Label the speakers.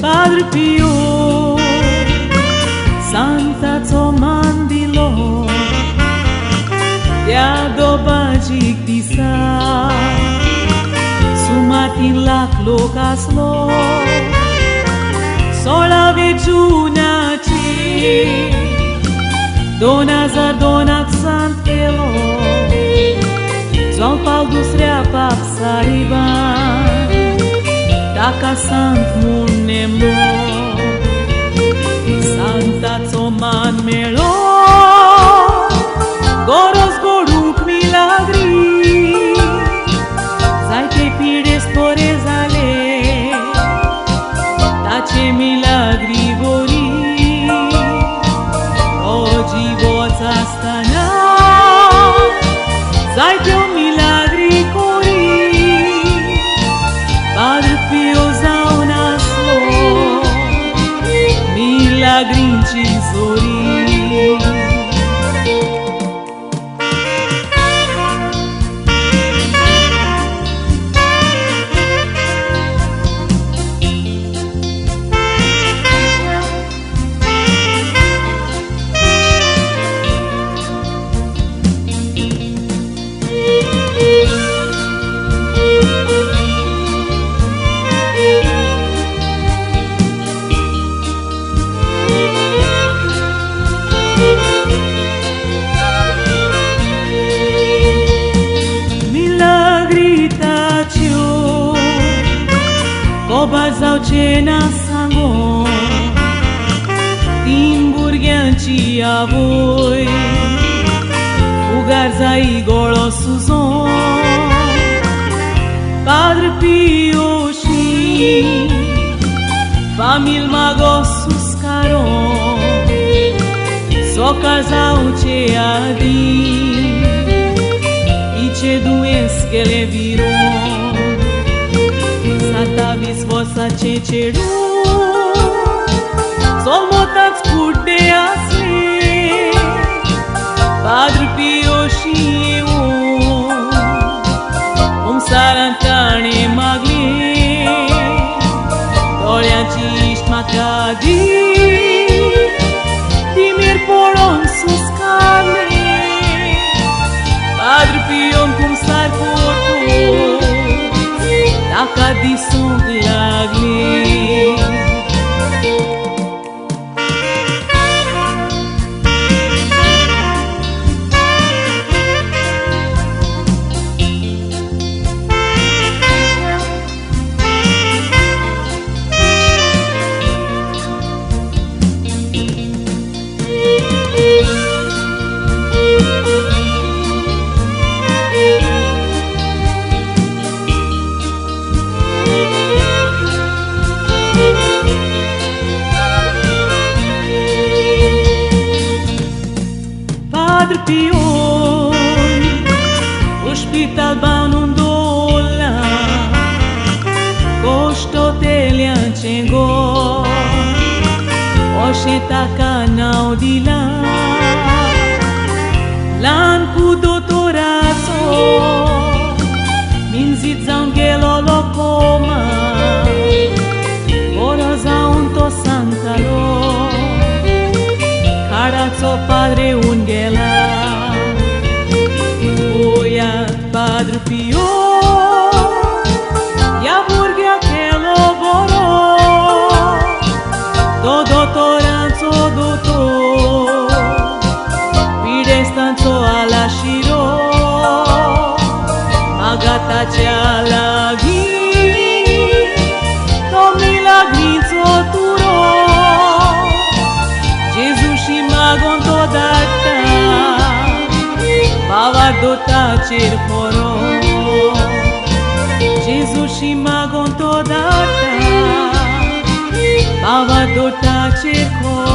Speaker 1: Padre Pio, Santa Tomandilo, Teadobagic disa, Sumatin lac locaslo, Sola vigiuna ci, Dona Zardona Xantelo, Zol Paldus rea papsariban, Dacă sant munemo, Santa Toman melo, Goros goruc milagri, Zai te pires porezale, Tace milagri vori, Ogi voța stana, Zai te o milagri cori, Padre Pio zaunaslo, milagrinci zori. Bazau cena sango Timburgianci a voi Ugarza igolo suzon Padre Pio și Famil mago suscaron So casau ce adin Ice duenskele viron Satavis vossa ceceru Sol motați curte asle Padre Pio și eu sarantane magle Doleanciști macadi Dimir poron sus cale Padre Pio cum s-ar portu Dacă disung lagle Padre Pio, ospital banundola, costotelia cengo, oșeta canau di la, lan cu dottorato, minzit zangelo locoma, oroza unto sancalo. Carazzo padre unghela Oia Padre Pio Ia burghia che lo voro Do dottoranzo dottor Pide stanzo alla shiro Magata ce alla ghi To milagrinzo turo Data Bava dota cer foro Jesus și magon to data Bava dota cer foro